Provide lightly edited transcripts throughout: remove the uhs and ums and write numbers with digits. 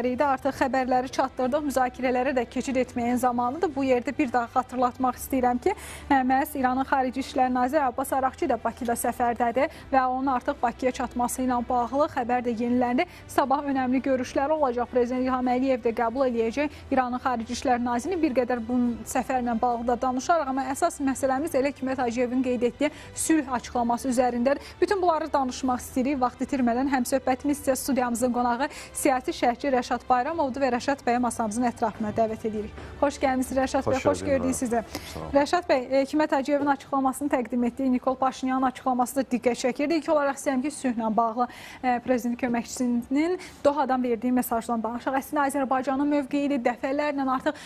Artıq xəbərləri çatdırdıq, müzakirələrə də keçid etməyin zamanıdır. Bu yerdə bir daha xatırlatmaq istəyirəm ki, məhz İranın Xarici İşlər Naziri Abbas Araqçı da Bakıda səfərdədir və onun artıq Bakıya çatması ilə bağlı xəbər də yeniləndi. Sabah önəmli görüşləri olacaq. Prezident İlham Əliyev də qəbul edəcək İranın Xarici İşlər Nazirini. Bir qədər bunun səfərlə bağlı da danışarıq, amma əsas məsələmiz elə Hikmət Hacıyevin qeyd etdiyi sülh açıqlaması üzərindədir. Bütün bunları danışmaq istəyirik. Vaxt itirmədən həmsöhbətimiz isə studiyamızın qonağı siyasi şərhçi Rəşad Bayramovdur və Rəşad bəyə masamızın ətrafına dəvət edirik. Xoş gəlmişsiniz Rəşad bəy, xoş gördük sizi. Rəşad bəy, Hikmət Hacıyevin açıqlamasını təqdim etdiyi Nikol Paşinyanın açıqlaması da diqqət çəkirdi. İlk olaraq istəyirəm ki, sülhlə bağlı prezident köməkçisinin Dohadan verdiyi mesajdan danışaq. Əslində Azərbaycanın mövqeyidir, dəfələrlə artıq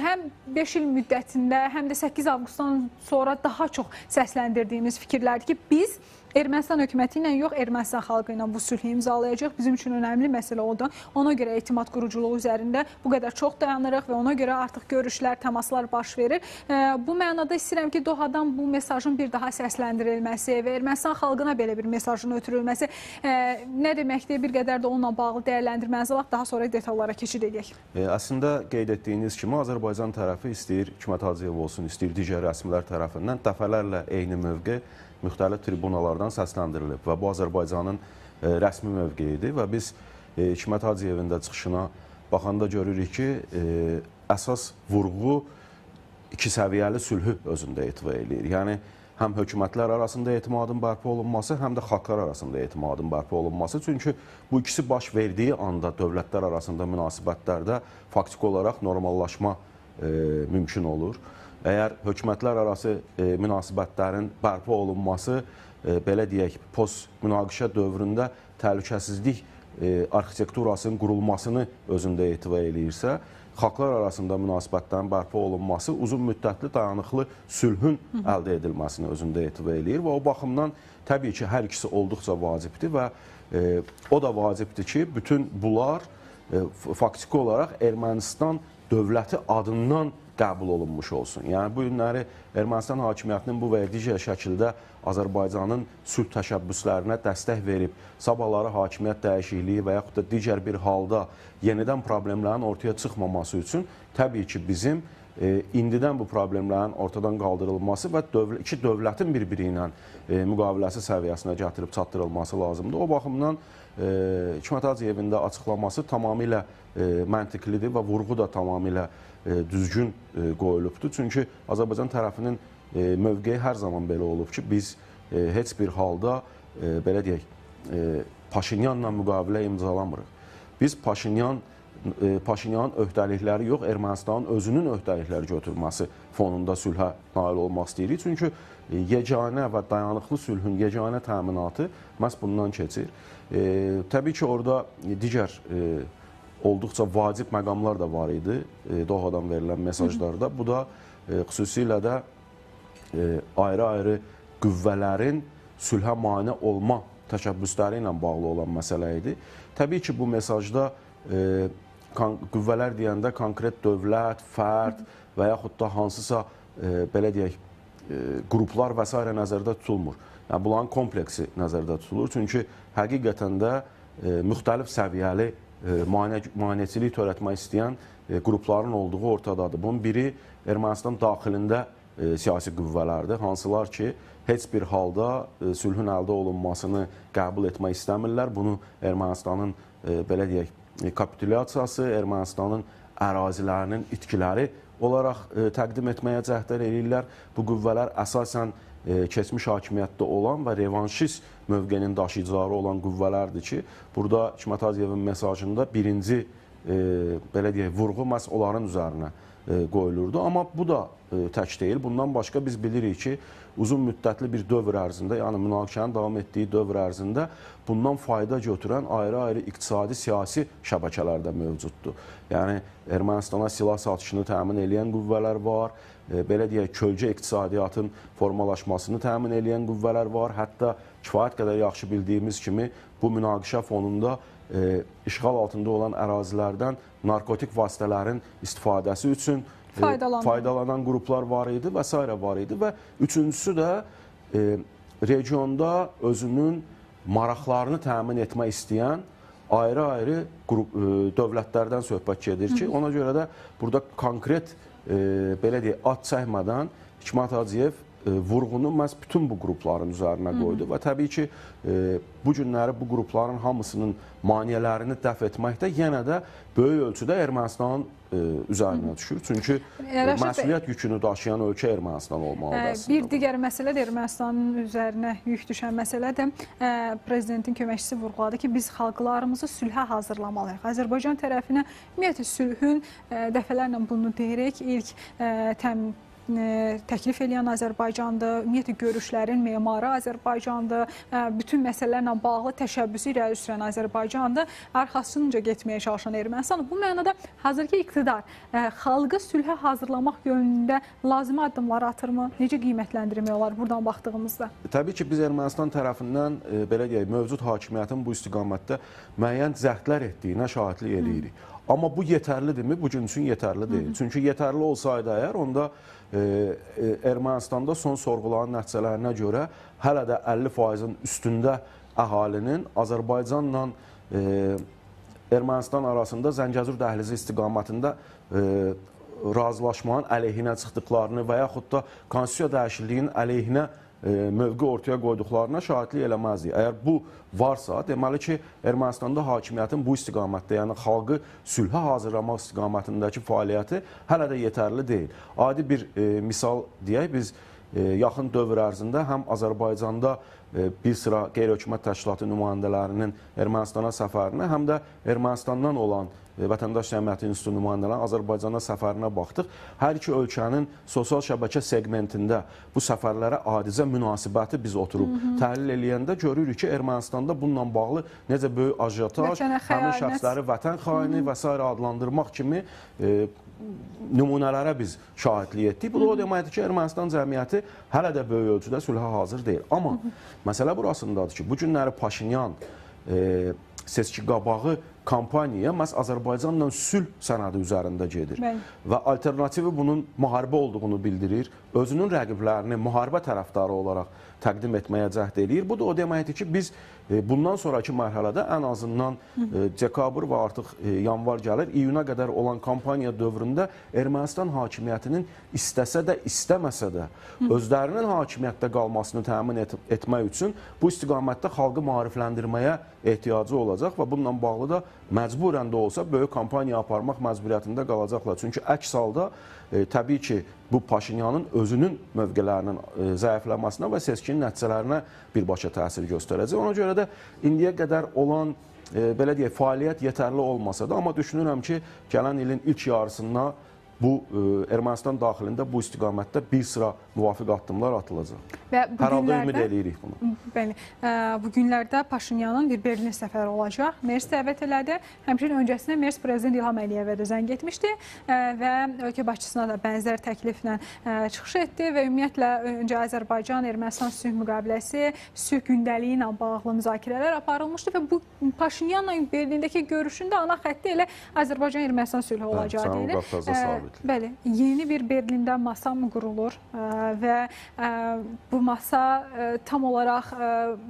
həm 5 il müddətində, həm də 8 avqustdan sonra daha çox səsləndirdiyimiz fikirlərdir ki, biz Ermənistan hökuməti ilə yox, Ermənistan xalqı ilə bu sülhü imzalayacaq. Bizim üçün önəmli məsələ odur. Ona görə etimad quruculuğu üzərində bu qədər çox dayanırıq və ona görə artıq görüşlər, təmaslar baş verir. Bu mənada istəyirəm ki, Dohadan bu mesajın bir daha səsləndirilməsi və Ermənistan xalqına belə bir mesajın ötürülməsi nə deməkdir? Bir qədər də onunla bağlı dəyərləndirmənizi alaq, daha sonra detallara keçid edək. Əslində qeyd etdiyiniz kimi Azərbaycan tərəfi istəyir Hikmət Hacıyev olsun, istəyir digər rəsmilər tərəfindən dəfələrlə eyni mövqe müxtəlif tribunalardan səsləndirilib və bu Azərbaycanın rəsmi mövqeyidir və biz Hikmət Hacıyevin də çıxışına baxanda görürük ki, əsas vurğu iki səviyyəli sülhü özündə etibar edir. Yəni, həm hökumətlər arasında etimadın bərpa olunması, həm də xalqlar arasında etimadın bərpa olunması. Çünki bu ikisi baş verdiyi anda dövlətlər arasında münasibətlərdə faktiki olaraq normallaşma mümkün olur. Əgər hökumətlər arası münasibətlərin bərpa olunması, belə deyək, post-münaqişə dövründə təhlükəsizlik arxitekturasının qurulmasını özündə etibar edirsə, xalqlar arasında münasibətlərin bərpa olunması uzun müddətli dayanıqlı sülhün əldə edilməsini özündə etibar edir və o baxımdan təbii ki, hər ikisi olduqca vacibdir və o da vacibdir ki, bütün bunlar faktiki olaraq Ermənistan dövləti adından qəbul olunmuş olsun. Yəni, bu günləri Ermənistan hakimiyyətinin bu və ya digər şəkildə Azərbaycanın sülh təşəbbüslərinə dəstək verib, sabahları hakimiyyət dəyişikliyi və yaxud da digər bir halda yenidən problemlərin ortaya çıxmaması üçün təbii ki, bizim indidən bu problemlərin ortadan qaldırılması və iki dövlətin bir-biri ilə müqaviləsi səviyyəsinə gətirib çatdırılması lazımdır. O baxımdan Hikmət Hacıyevin də açıqlaması tamamilə məntiqlidir və vurğu da tamamilə düzgün qoyulubdur. Çünki Azərbaycan tərəfinin mövqeyi hər zaman belə olub ki, biz heç bir halda, belə deyək, Paşinyanla müqavilə imzalamırıq. Biz Paşinyanın öhdəlikləri yox, Ermənistanın özünün öhdəlikləri götürməsi fonunda sülhə nail olmaq istəyirik. Çünki yeganə və dayanıqlı sülhün yeganə təminatı məhz bundan keçir. Təbii ki, orada digər olduqca vacib məqamlar da var idi Dohadan verilən mesajlarda. Bu da xüsusilə də ayrı-ayrı qüvvələrin sülhə mane olma təşəbbüsləri ilə bağlı olan məsələ idi. Təbii ki, bu mesajda qüvvələr deyəndə konkret dövlət, fərd və yaxud da hansısa, belə deyək, qruplar və s. nəzərdə tutulmur. Yəni, bunların kompleksi nəzərdə tutulur. Çünki həqiqətən də müxtəlif səviyyəli maneçilik törətmək istəyən qrupların olduğu ortadadır. Bunun biri Ermənistan daxilində siyasi qüvvələrdir, hansılar ki, heç bir halda sülhün əldə olunmasını qəbul etmək istəmirlər. Bunu Ermənistanın, belə deyək, kapitulyasiyası, Ermənistanın ərazilərinin itkiləri olaraq təqdim etməyə cəhdlər edirlər. Bu qüvvələr əsasən keçmiş hakimiyyətdə olan və revanşist mövqenin daşıyıcıları olan qüvvələrdir ki, burada Hikmət Hacıyevin mesajında birinci, belə deyək, vurğu məhz onların üzərinə qoyulurdu. Amma bu da tək deyil. Bundan başqa biz bilirik ki, uzun müddətli bir dövr ərzində, yəni münaqişənin davam etdiyi dövr ərzində bundan fayda götürən ayrı-ayrı iqtisadi, siyasi şəbəkələr də mövcuddur. Yəni, Ermənistana silah satışını təmin edən qüvvələr var, belə deyək, kölgə iqtisadiyyatın formalaşmasını təmin edən qüvvələr var. Hətta kifayət qədər yaxşı bildiyimiz kimi bu münaqişə fonunda işğal altında olan ərazilərdən narkotik vasitələrin istifadəsi üçün faydalanan qruplar var idi və s. var idi. Və üçüncüsü də regionda özünün maraqlarını təmin etmək istəyən ayrı-ayrı dövlətlərdən söhbət gedir ki, ona görə də burada konkret belə deyək, ad çəkmədən Hikmət Hacıyev vurğunu məhz bütün bu qrupların üzərinə qoydu və təbii ki, bu günləri bu qrupların hamısının maneələrini dəf etməkdə yenə də böyük ölçüdə Ermənistanın üzərinə düşür. Çünki məsuliyyət yükünü daşıyan ölkə Ermənistan olmalıdır əslində. Bir digər məsələ də Ermənistanın üzərinə yük düşən məsələ də prezidentin köməkçisi vurğuladı ki, biz xalqlarımızı sülhə hazırlamalıyıq. Azərbaycan tərəfinə ümumiyyətlə sülhün dəfələrlə bunu deyirik, ilk təklif edən Azərbaycandır, ümumiyyətlə görüşlərin memarı Azərbaycandır, bütün məsələlərlə bağlı təşəbbüsü irəli sürən Azərbaycandır, arxasınca getməyə çalışan Ermənistan. Bu mənada hazırki iqtidar xalqı sülhə hazırlamaq yönündə lazımi addımlar atırmı? Necə qiymətləndirmək olar buradan baxdığımızda? Təbii ki, biz Ermənistan tərəfindən belə deyək, mövcud hakimiyyətin bu istiqamətdə müəyyən cəhdlər etdiyinə şahidlik edirik. Amma bu yetərlidirmi? Bu gün üçün yetərli deyil. Çünki yetərli olsaydı əgər, onda Ermənistanda son sorğuların nəticələrinə görə hələ də 50%-in üstündə əhalinin Azərbaycanla Ermənistan arasında Zəngəzur dəhlizi istiqamətində razılaşmanın əleyhinə çıxdıqlarını və yaxud da konstitusiya dəyişikliyinin əleyhinə mövqe ortaya qoyduqlarına şahidlik eləməzdik. Əgər bu varsa, deməli ki, Ermənistanda hakimiyyətin bu istiqamətdə, yəni xalqı sülhə hazırlamaq istiqamətindəki fəaliyyəti hələ də yetərli deyil. Adi bir misal deyək, biz yaxın dövr ərzində həm Azərbaycanda bir sıra qeyri-hökumət təşkilatı nümayəndələrinin Ermənistana səfərinə, həm də Ermənistandan olan Vətəndaş Cəmiyyəti İnstitutu nümayəndələrinin Azərbaycana səfərinə baxdıq. Hər iki ölkənin sosial şəbəkə segmentində bu səfərlərə adicə münasibəti biz oturub təhlil eləyəndə görürük ki, Ermənistanda bununla bağlı necə böyük ajitaj, həmin şəxsləri vətən xaini və s. adlandırmaq kimi nümunələrə biz şahidlik etdik. Bu da o deməkdir ki, Ermənistan cəmiyyəti hələ də böyük ölçüdə sülhə hazır deyil. Amma məsələ burasındadır ki, bu günləri Paşinyan seçki qabağı kampaniyaya məhz Azərbaycanla sülh sənədi üzərində gedir. Və alternativi bunun müharibə olduğunu bildirir. Özünün rəqiblərini müharibə tərəfdarı olaraq təqdim etməyə cəhd edir. Bu da o deməkdir ki, biz bundan sonraki mərhələdə ən azından dekabr və artıq yanvar gəlir, iyuna qədər olan kampaniya dövründə Ermənistan hakimiyyətinin istəsə də, istəməsə də özlərinin hakimiyyətdə qalmasını təmin etmək üçün bu istiqamətdə xalqı maarifləndirməyə ehtiyacı olacaq və bununla bağlı da məcburən də olsa böyük kampaniya aparmaq məcburiyyətində qalacaqlar. Çünki əks halda təbii ki, bu Paşinyanın özünün mövqelərinin zəifləməsinə və seçkinin nəticələrinə birbaşa təsir göstərəcək. Ona görə də indiyə qədər olan belə deyək, fəaliyyət yetərli olmasa da, amma düşünürəm ki, gələn ilin ilk yarısında bu Ermənistan daxilində bu istiqamətdə bir sıra müvafiq addımlar atılacaq. Hər halda ümid edirik bunu. Bəli, bu günlərdə Paşinyanın bir Berlin səfəri olacaq. Mers dəvət elədi. Həmçinin öncəsində Mers prezident İlham Əliyevə də zəng etmişdi və ölkə başçısına da bənzər təkliflə çıxış etdi və ümumiyyətlə öncə Azərbaycan-Ermənistan sülh müqaviləsi, sülh gündəliyi ilə bağlı müzakirələr aparılmışdı və bu Paşinyanla Berlindəki görüşündə ana xətti elə Azərbaycan-Ermənistan sülhü olacağı deyilir. Bəli, yeni bir Berlində masa mı qurulur və bu masa tam olaraq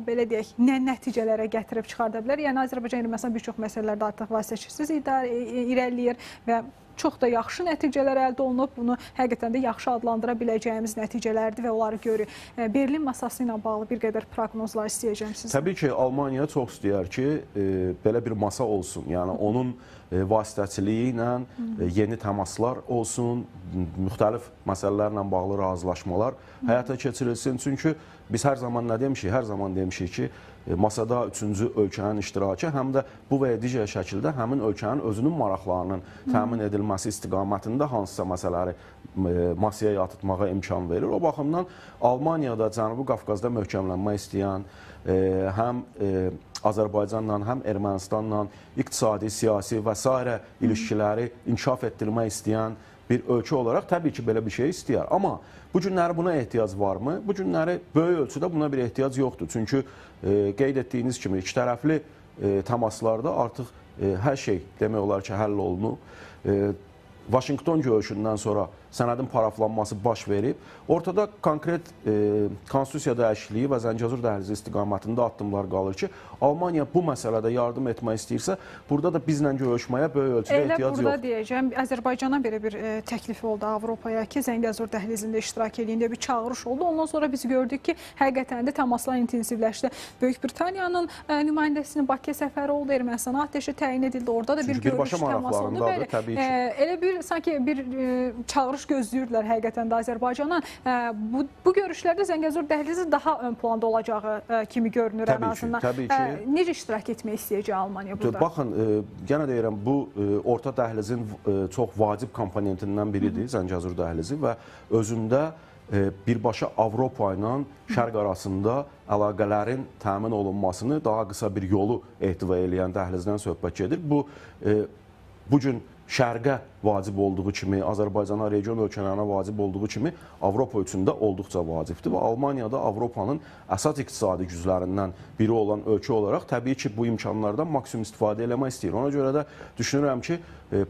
belə deyək, nə nəticələrə gətirib çıxarda bilər? Yəni Azərbaycan-Ermənistan bir çox məsələlərdə artıq vasitəçisiz irəliləyir və çox da yaxşı nəticələr əldə olunub. Bunu həqiqətən də yaxşı adlandıra biləcəyimiz nəticələrdir və onları görürük. Berlin masası ilə bağlı bir qədər proqnozlar istəyəcəm sizdən. Təbii ki, Almaniya çox istəyər ki, belə bir masa olsun. Yəni onun vasitəçiliyi ilə yeni təmaslar olsun, müxtəlif məsələlərlə bağlı razılaşmalar həyata keçirilsin. Çünki biz hər zaman nə demişik? Hər zaman demişik ki, masada üçüncü ölkənin iştirakı həm də bu və ya digər şəkildə həmin ölkənin özünün maraqlarının təmin edilməsi istiqamətində hansısa məsələləri masaya yatırtmağa imkan verir. O baxımdan Almaniyada, Cənubi Qafqazda möhkəmlənmək istəyən, həm Azərbaycanla, həm Ermənistanla iqtisadi, siyasi və s. ilişkiləri inkişaf etdirmək istəyən bir ölkə olaraq təbii ki, belə bir şey istəyər. Amma bu günləri buna ehtiyac varmı? Bu günləri böyük ölçüdə buna bir ehtiyac yoxdur. Çünki qeyd etdiyiniz kimi iki tərəfli təmaslarda artıq hər şey demək olar ki, həll olunub. Vaşinqton görüşündən sonra sənədin paraflanması baş verib. Ortada konkret konstitusiya dəyişikliyi və Zəngəzur dəhlizi istiqamətində addımlar qalır ki, Almaniya bu məsələdə yardım etmək istəyirsə, burada da bizlə görüşməyə böyük ölçüdə ehtiyac yoxdur. Elə burada deyəcəm, Azərbaycana belə bir təklif oldu Avropaya ki, Zəngəzur dəhlizində iştirak edəndə bir çağırış oldu. Ondan sonra biz gördük ki, həqiqətən də təmaslar intensivləşdi. Böyük Britaniyanın nümayəndəsinin Bakıya səfəri oldu, Ermənistana atəşi təyin edildi. Orada da bir görüş təmas oldu. Bəli, elə bir sanki bir çağırış gözləyirdilər həqiqətən də Azərbaycana. Bu görüşlərdə Zəngəzur dəhlizi daha ön planda olacağı kimi görünür ən azından. Təbii ki. Necə iştirak etmək istəyəcək Almaniya burada? Baxın, yenə deyirəm, bu orta dəhlizin çox vacib komponentindən biridir Zəngəzur dəhlizi və özündə birbaşa Avropa ilə Şərq arasında əlaqələrin təmin olunmasını daha qısa bir yolu ehtiva eləyən dəhlizdən söhbət gedir. Bu gün Şərqə vacib olduğu kimi, Azərbaycana, region ölkələrinə vacib olduğu kimi Avropa üçün də olduqca vacibdir və Almaniyada Avropanın əsas iqtisadi güclərindən biri olan ölkə olaraq təbii ki, bu imkanlardan maksimum istifadə eləmək istəyir. Ona görə də düşünürəm ki,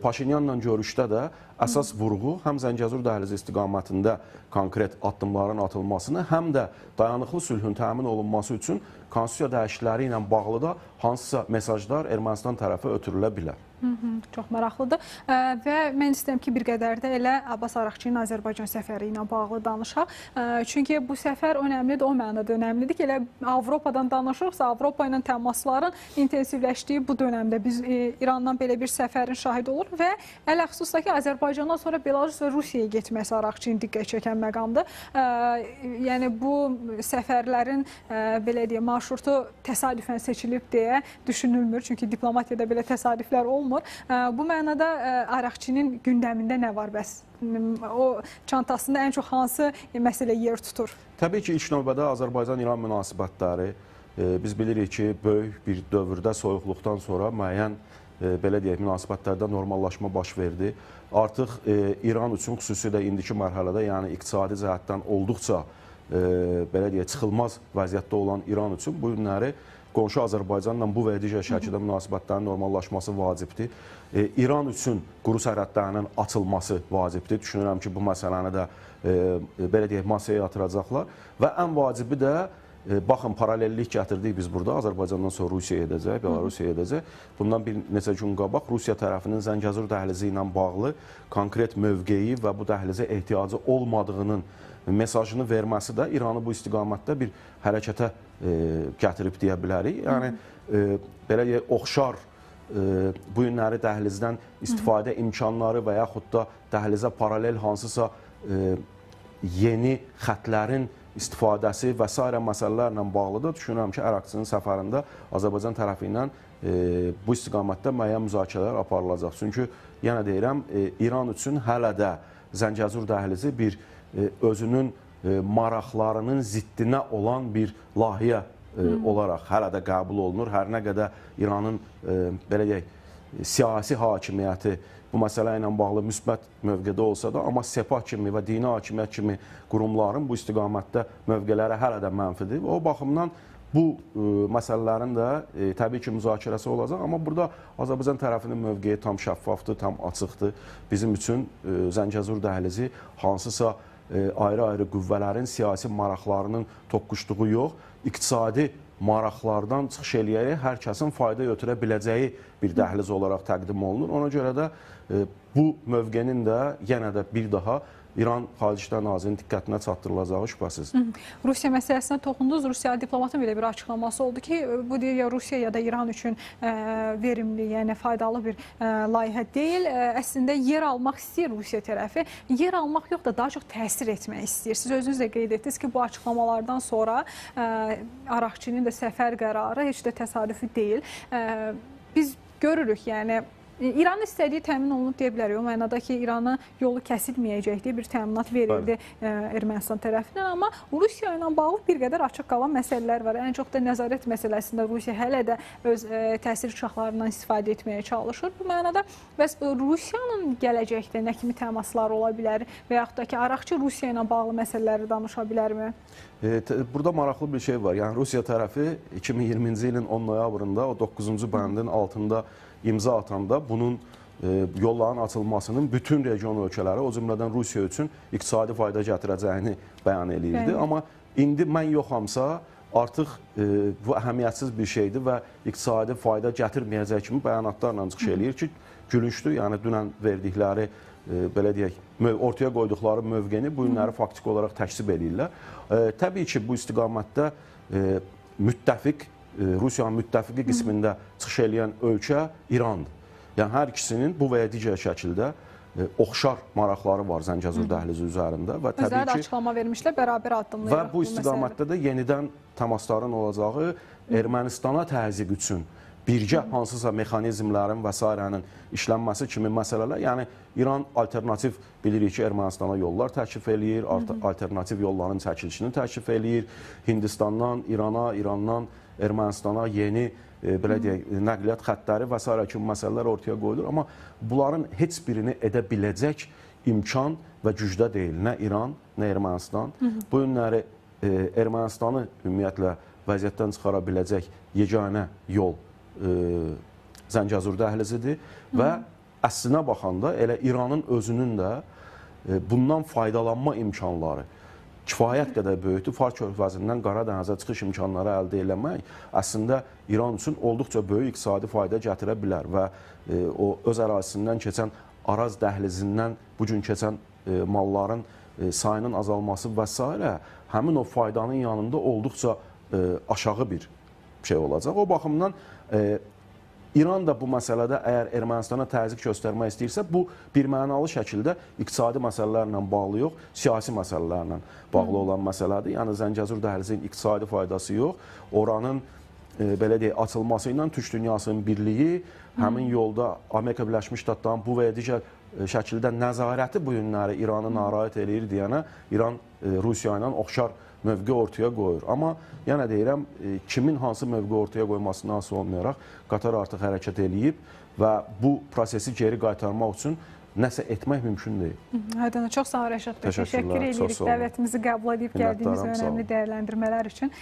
Paşinyanla görüşdə də əsas vurğu həm Zəngəzur dəhlizi istiqamətində konkret addımların atılmasını, həm də dayanıqlı sülhün təmin olunması üçün konstitusiya dəyişiklikləri ilə bağlı da hansısa mesajlar Ermənistan tərəfə ötürülə bilər. Çox maraqlıdır və mən istəyirəm ki, bir qədər də elə Abbas Araqçının Azərbaycan səfəri ilə bağlı danışaq. Çünki bu səfər önəmlidir, o mənada önəmlidir ki, elə Avropadan danışırıqsa, Avropa ilə təmasların intensivləşdiyi bu dönəmdə biz İrandan belə bir səfərin şahidi oluruq və ələxüsus da ki, Azərbaycandan sonra Belarus və Rusiyaya getməsi Araqçının diqqət çəkən məqamdır. Yəni, bu səfərlərin, belə deyək, marşrutu təsadüfən seçilib deyə düşünülmür. Çünki diplomatiyada belə təsadüflər olmur. Bu mənada Araqçının gündəmində nə var bəs? O çantasında ən çox hansı məsələ yer tutur? Təbii ki, ilk növbədə Azərbaycan-İran münasibətləri biz bilirik ki, böyük bir dövrdə soyuqluqdan sonra müəyyən belə deyək, münasibətlərdə normallaşma baş verdi. Artıq İran üçün xüsusilə indiki mərhələdə, yəni iqtisadi cəhətdən olduqca belə deyək, çıxılmaz vəziyyətdə olan İran üçün bu günləri qonşu Azərbaycanla bu və digər şəkildə münasibətlərin normallaşması vacibdir. İran üçün quru sərhədlərinin açılması vacibdir. Düşünürəm ki, bu məsələni də belə deyək, masaya yatıracaqlar və ən vacibi də baxın, paralellik gətirdik biz burada. Azərbaycandan sonra Rusiyaya edəcək, Belarusiyaya edəcək. Bundan bir neçə gün qabaq Rusiya tərəfinin Zəngəzur dəhlizi ilə bağlı konkret mövqeyi və bu dəhlizə ehtiyacı olmadığının mesajını verməsi də İranı bu istiqamətdə bir hərəkətə gətirib deyə bilərik. Yəni, belə deyək, oxşar bu günləri dəhlizdən istifadə imkanları və yaxud da dəhlizə paralel hansısa yeni xətlərin istifadəsi və s. məsələlərlə bağlıdır. Düşünürəm ki, Araqçının səfərində Azərbaycan tərəfi ilə bu istiqamətdə müəyyən müzakirələr aparılacaq. Çünki, yenə deyirəm, İran üçün hələ də Zəngəzur dəhlizi bir özünün maraqlarının ziddinə olan bir layihə olaraq hələ də qəbul olunur. Hər nə qədər İranın belə deyək, siyasi hakimiyyəti bu məsələ ilə bağlı müsbət mövqedə olsa da, amma Sepah kimi və dini hakimiyyət kimi qurumların bu istiqamətdə mövqeləri hələ də mənfidir. O baxımdan bu məsələlərin də təbii ki, müzakirəsi olacaq, amma burada Azərbaycan tərəfinin mövqeyi tam şəffafdır, tam açıqdır. Bizim üçün Zəngəzur dəhlizi hansısa ayrı-ayrı qüvvələrin siyasi maraqlarının toqquşduğu yox, iqtisadi maraqlardan çıxış eləyərək hər kəsin fayda götürə biləcəyi bir dəhliz olaraq təqdim olunur. Ona görə də bu mövqenin də yenə də bir daha İran Xarici İşlər Nazirinin diqqətinə çatdırılacağı şübhəsiz. Rusiya məsələsinə toxundunuz. Rusiya diplomatın belə bir açıqlaması oldu ki, bu deyir ya Rusiya ya da İran üçün verimli, yəni faydalı bir layihə deyil. Əslində yer almaq istəyir Rusiya tərəfi. Yer almaq yox da daha çox təsir etmək istəyir. Siz özünüz də qeyd etdiniz ki, bu açıqlamalardan sonra Araqçının da səfər qərarı heç də təsadüfi deyil. Biz görürük, yəni İranın istədiyi təmin olunub deyə bilərik. O mənada ki, İranın yolu kəsilməyəcək deyə bir təminat verildi Ermənistan tərəfindən. Amma Rusiya ilə bağlı bir qədər açıq qalan məsələlər var. Ən çox da nəzarət məsələsində Rusiya hələ də öz təsir uşaqlarından istifadə etməyə çalışır. Bu mənada bəs Rusiyanın gələcəkdə nə kimi təmasları ola bilər və yaxud da ki, Araqçı Rusiya ilə bağlı məsələləri danışa bilərmi? Burada maraqlı bir şey var. Yəni Rusiya tərəfi 2020-ci ilin 10 noyabrında o 9-cu bəndin altında imza atanda bunun yolların açılmasının bütün region ölkələri, o cümlədən Rusiya üçün iqtisadi fayda gətirəcəyini bəyan eləyirdi. Bəli. Amma indi mən yoxamsa, artıq bu əhəmiyyətsiz bir şeydir və iqtisadi fayda gətirməyəcək kimi bəyanatlarla çıxış eləyir ki, gülüncdür. Yəni dünən verdikləri, belə deyək, ortaya qoyduqları mövqeni bu günləri faktiki olaraq təksib eləyirlər. Təbii ki, bu istiqamətdə müttəfiq, Rusiyanın müttəfiqi qismində çıxış eləyən ölkə İrandır. Yəni hər ikisinin bu və ya digər şəkildə oxşar maraqları var Zəngəzur dəhlizi üzərində və təbii Özləri də ki, açıqlama vermişlər, bərabər addımlayırıq. və bu istiqamətdə də yenidən təmasların olacağı Ermənistana təzyiq üçün birgə hansısa mexanizmlərin və s. işlənməsi kimi məsələlər, yəni İran alternativ bilirik ki, Ermənistana yollar təklif eləyir, alternativ yolların çəkilişini təklif eləyir, Hindistandan İrana, İrandan Ermənistana yeni belə deyək, nəqliyyat xəttləri və s. kimi məsələlər ortaya qoyulur. Amma bunların heç birini edə biləcək imkan və gücdə deyil. Nə İran, nə Ermənistan. Bu günləri Ermənistanı ümumiyyətlə vəziyyətdən çıxara biləcək yeganə yol Zəngəzur dəhlizidir və əslinə baxanda elə İranın özünün də bundan faydalanma imkanları kifayət qədər böyükdür. Fars körfəzindən Qara dənizə çıxış imkanları əldə eləmək əslində İran üçün olduqca böyük iqtisadi fayda gətirə bilər və o öz ərazisindən keçən Araz dəhlizindən bu gün keçən malların sayının azalması və s. həmin o faydanın yanında olduqca aşağı bir şey olacaq. O baxımdan İran da bu məsələdə əgər Ermənistana təzyiq göstərmək istəyirsə, bu birmənalı şəkildə iqtisadi məsələlərlə bağlı yox, siyasi məsələlərlə bağlı olan məsələdir. Yəni Zəngəzur dəhlizinin iqtisadi faydası yox, oranın belə deyək, açılması ilə türk dünyasının birliyi, həmin yolda Amerika Birləşmiş Ştatlarının bu və ya digər şəkildə nəzarəti bu günləri İranı narahat eləyir deyənə İran Rusiya ilə oxşar mövqe ortaya qoyur. Amma yenə deyirəm, kimin hansı mövqe ortaya qoymasından asılı olmayaraq Qatar artıq hərəkət eləyib və bu prosesi geri qaytarmaq üçün nəsə etmək mümkün deyil. Hədənə, çox sağ ol Rəşad bəy. Təşəkkür edirik dəvətimizi qəbul edib gəldiyiniz önəmli dəyərləndirmələr üçün.